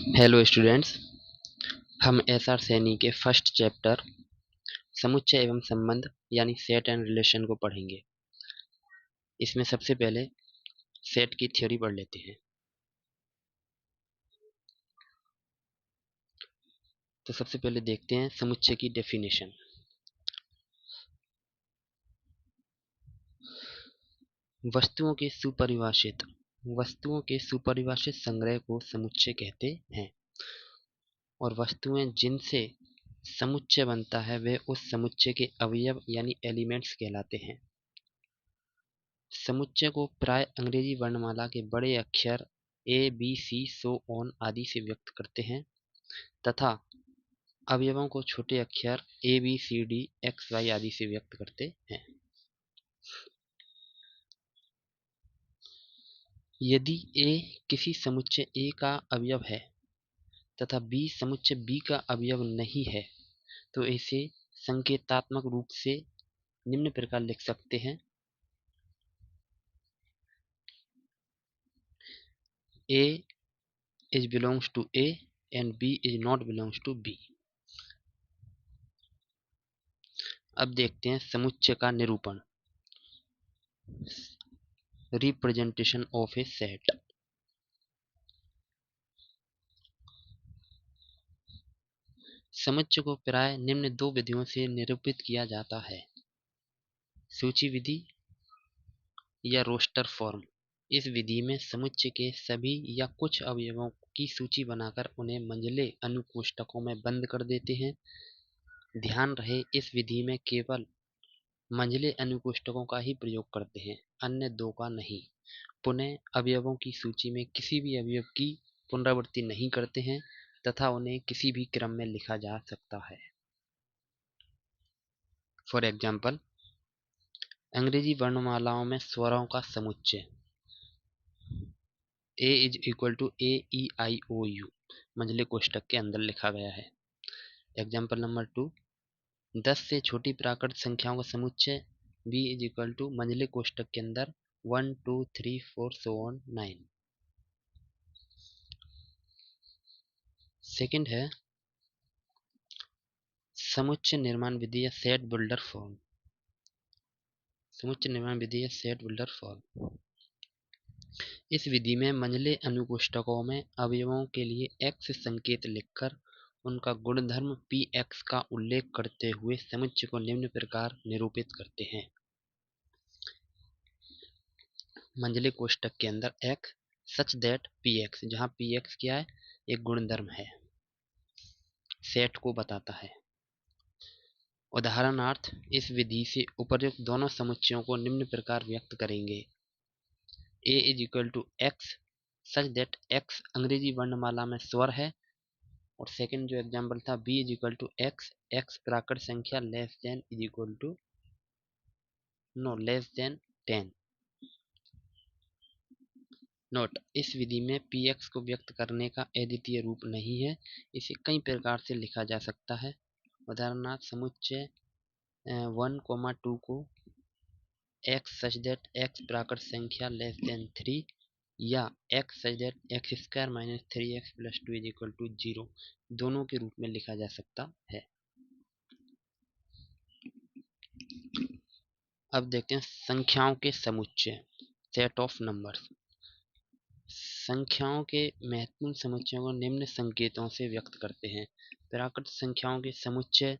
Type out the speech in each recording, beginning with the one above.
Hello students, हम SR Saini के first chapter समुच्चय एवं संबंध यानी सेट एंड रिलेशन को पढ़ेंगे। इसमें सबसे पहले सेट की थ्योरी पढ़ लेते हैं। तो सबसे पहले देखते हैं समुच्चय की डेफिनेशन। वस्तुओं के सुपरिभाषित संग्रह को समुच्चय कहते हैं और वस्तुएं जिनसे समुच्चय बनता है वे उस समुच्चय के अवयव यानी एलिमेंट्स कहलाते हैं। समुच्चय को प्राय अंग्रेजी वर्णमाला के बड़े अक्षर a b C so on आदि से व्यक्त करते हैं तथा अवयवों को छोटे अक्षर a b c d x y आदि से व्यक्त करते हैं। यदि ए किसी समुच्चय ए का अवयव है तथा बी समुच्चय बी का अवयव नहीं है तो इसे संकेतात्मक रूप से निम्न प्रकार लिख सकते हैं। A is belongs to A and B is not belongs to B। अब देखते हैं समुच्चय का निरूपण। Representation of A set. समुच्चय को प्राय निम्न दो विधियों से निरूपित किया जाता है, सूची विधि या रोस्टर फॉर्म। इस विधि में समुच्चय के सभी या कुछ अवयवों की सूची बनाकर उन्हें मंझले अनुकोष्ठकों में बंद कर देते हैं। ध्यान रहे, इस विधि में केवल मंझले अनुकोष्ठकों का ही प्रयोग करते हैं, अन्य दो का नहीं। पुनः अवयवों की सूची में किसी भी अवयव की पुनरावृत्ति नहीं करते हैं तथा उन्हें किसी भी क्रम में लिखा जा सकता है। फॉर एग्जाम्पल, अंग्रेजी वर्णमालाओं में स्वरों का समुच्चय A is equal to A E I O U मंझले कोष्ठक के अंदर लिखा गया है। एग्जाम्पल नंबर 2, 10 से छोटी प्राकृत संख्याओं का समुच्चय B इज इक्वल टू मंझले कोष्ठक के अंदर 1 2 3 4 so on 9। सेकंड है समुच्चय निर्माण विधि या सेट बिल्डर फॉर्म। समुच्चय निर्माण विधि या सेट बिल्डर फॉर्म। इस विधि में मंझले अनुकोष्ठकों में अवयवों के लिए x संकेत लिखकर उनका गुणधर्म px का उल्लेख करते हुए समुच्चय को निम्न प्रकार निरूपित करते हैं। मंझले कोष्ठक के अंदर x सच दैट px, जहां px क्या है, एक गुणधर्म है, सेट को बताता है। उदाहरणार्थ, इस विधि से उपर्युक्त दोनों समुच्चयों को निम्न प्रकार व्यक्त करेंगे। A is equal to x such that x अंग्रेजी वर्णमाला में स्वर है। और सेकंड जो एग्जाम्पल था, B is equal to X, X प्राकृत संख्या less than is equal to less than 10। Note, इस विधि में px को व्यक्त करने का अद्वितीय रूप नहीं है, इसे कई प्रकार से लिखा जा सकता है। उदाहरणार्थ, समुच्चय 1, 2 को x सच दैट x प्राकृत संख्या लेस देन 3 या x such that x square minus 3x plus 2 is equal to 0 दोनों के रूप में लिखा जा सकता है। अब देखते हैं संख्याओं के समुच्चय, सेट ऑफ नंबर्स। संख्याओं के महत्वपूर्ण समुच्चयों को निम्न संकेतों से व्यक्त करते हैं। प्राकृत संख्याओं के समुच्चय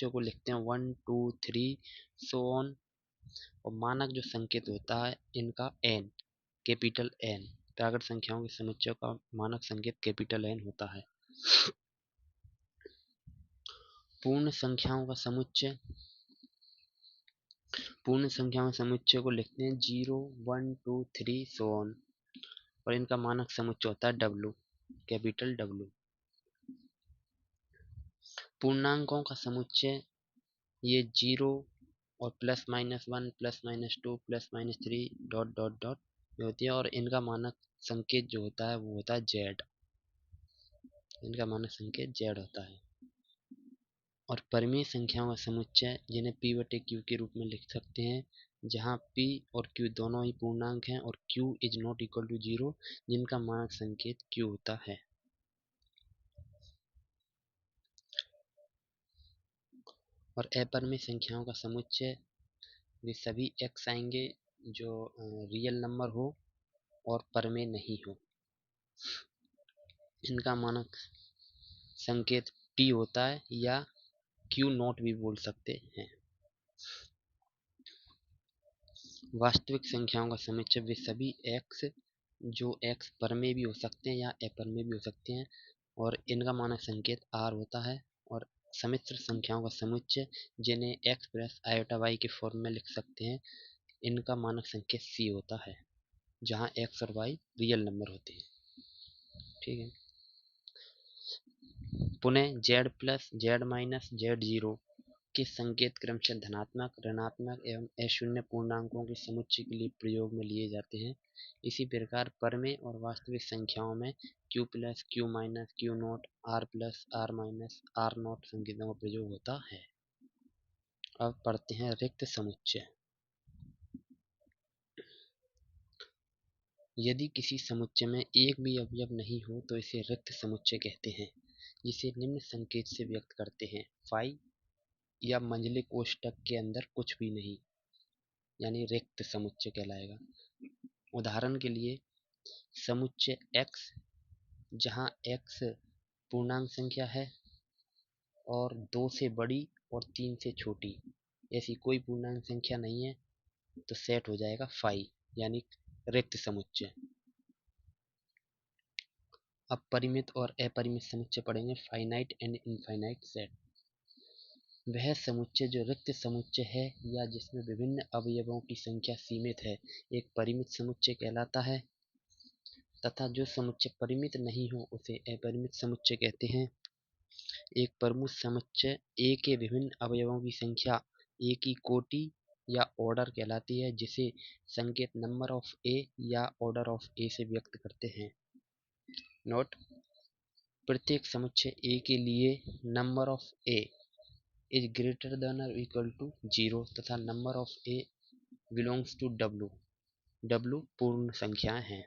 को लिखते हैं 1 2 3 सो ऑन। और मानक जो संकेत होता है इनका n, कैपिटल N। प्राकृत संख्याओं के समुच्चय का मानक संकेत कैपिटल N होता है। पूर्ण संख्याओं का समुच्चय को लिखते हैं 0 1 2 3 सो ऑन। और इनका मानक समुच्चय होता है W, कैपिटल W। पूर्णांकों का समुच्चय ये 0 और plus minus 1 plus minus 2 plus minus 3 dot dot dot होती है। और इनका मानक संकेत जो होता है वो होता है Z। इनका मानक संकेत Z होता है। और परिमेय संख्याओं का समुच्चय जिन्हें P/Q के रूप में लिख सकते हैं जहाँ p और q दोनों ही पूर्णांक हैं और q is not equal to 0, जिनका मानक संकेत q होता है। और अपरिमेय संख्याओं का समुच्चय वे सभी x आएंगे जो रियल नंबर हो और परिमेय नहीं हो। इनका मानक संकेत t होता है या q नॉट भी बोल सकते हैं। वास्तविक संख्याओं का समुच्चय वे सभी x जो x परिमेय भी हो सकते हैं या अपरिमेय भी हो सकते हैं और इनका मानक संकेत r होता है। और सम्मिश्र संख्याओं का समुच्चय जिन्हें x प्लस आयोटा y के फॉर्म में लिख सकते हैं, इनका मानक संकेत c होता है, जहां x और y रियल नंबर होते हैं। ठीक है। पुनः z plus z minus z0 के संकेत क्रमशः धनात्मक, ऋणात्मक एवं अशून्य पूर्णांकों के समुच्चय के लिए प्रयोग में लिए जाते हैं। इसी प्रकार परिमेय और वास्तविक संख्याओं में q plus q minus q not, r plus r minus r not संकेतों का प्रयोग होता है। अब पढ़ते हैं रिक्त समुच्चय। यदि किसी समुच्चय में एक भी अवयव नहीं हो तो इसे रिक्त समुच्चय कहते हैं, जिसे निम्न संकेत से व्यक्त करते हैं। फाई या मंझले कोष्ठक के अंदर कुछ भी नहीं, यानी रिक्त समुच्चय कहलाएगा। उदाहरण के लिए समुच्चय x, जहाँ x पूर्णांक संख्या है और 2 से बड़ी और 3 से छोटी, ऐसी कोई पूर्णांक संख्या नहीं है, तो सेट हो जाएगा फाई, यानी रिक्त समुच्चय। अब परिमित और अपरिमित समुच्चय पढ़ेंगे। Finite and infinite set. वह समुच्चय जो रिक्त समुच्चय है या जिसमें विभिन्न अवयवों की संख्या सीमित है, एक परिमित समुच्चय कहलाता है, तथा जो समुच्चय परिमित नहीं हो उसे अपरिमित समुच्चय कहते हैं। एक प्रमुख समुच्चय ए के विभिन्न अवयवों की संख्या ए की कोटि या ऑर्डर कहलाती है, जिसे संकेत नंबर ऑफ ए या ऑर्डर ऑफ ए से व्यक्त करते हैं। नोट: प्रत्येक समुच्चय ए के लिए number of A is greater than और इक्वल टू 0 तथा number of A belongs to W। W पूर्ण संख्याएं हैं।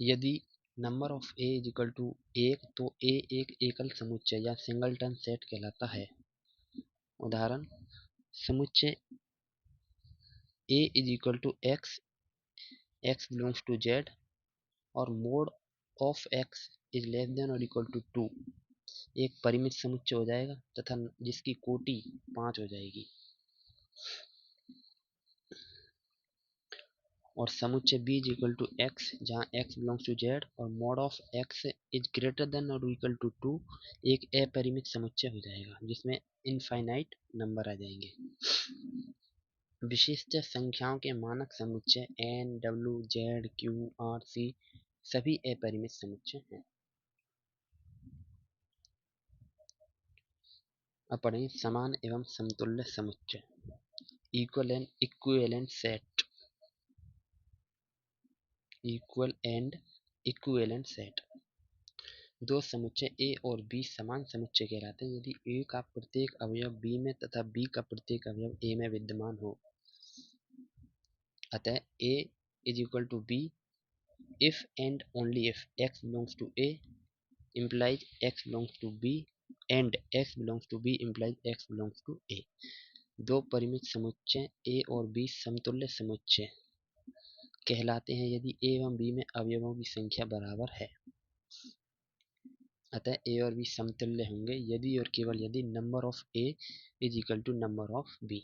यदि number of A is equal to 1 तो ए एक एकल समुच्चय या सिंगलटन सेट कहलाता है। उदाहरण: समुच्चय A is equal to X, X belongs to Z और mod of X is less than और इक्वल टू 2 एक परिमित समुच्चय हो जाएगा तथा जिसकी कोटि 5 हो जाएगी। और समुच्चय b is equal to x, जहाँ x बिलोंग्स टू z और mod of x is greater than और इक्वल टू 2 एक अपरिमित समुच्चय हो जाएगा, जिसमें इनफाइनाइट नंबर आ जाएंगे। विशिष्ट संख्याओं के मानक समुच्चय n, w, z, q, r, c सभी अपरिमित समुच्चय हैं। अब पढ़ें समान एवं समतुल्य समुच्चय। Equal and equivalent set. Equal and equivalent set. दो समुच्चय ए और बी समान समुच्चय कहलाते हैं यदि ए का प्रत्येक अवयव बी में तथा बी का प्रत्येक अवयव ए में विद्यमान हो। अतः A is equal to B if and only if X belongs to A implies x belongs to b and x belongs to b implies x belongs to a। दो परिमित समुच्चय ए और बी समतुल्य समुच्चय कहलाते हैं यदि ए एवं बी में अवयवों की संख्या बराबर है। अतः ए और बी समतुल्य होंगे यदि और केवल यदि number of A is equal to number of B.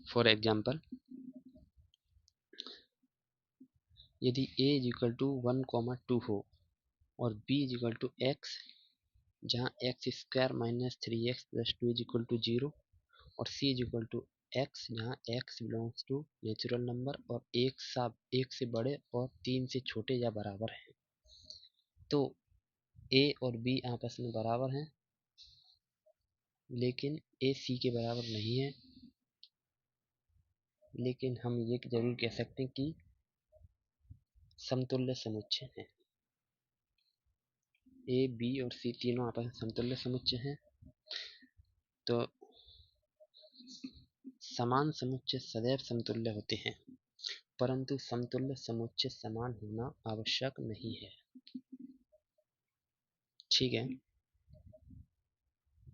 For example, यदि a इज इक्वल टू 1, 2 हो और b is equal to x, जहाँ X square minus 3x plus 2 is equal to 0 और c is equal to x, जहाँ x belongs to natural number और एक से बड़े और 3 से छोटे या बराबर है, तो a और b आपस में बराबर हैं, लेकिन a c के बराबर नहीं है। लेकिन हम ये जरूर कह सकते हैं कि समतुल्य समुच्चय हैं। ए, बी और सी तीनों आपस में समतुल्य समुच्चय हैं तो समान समुच्चय सदैव समतुल्य होते हैं, परंतु समतुल्य समुच्चय समान होना आवश्यक नहीं है। ठीक है।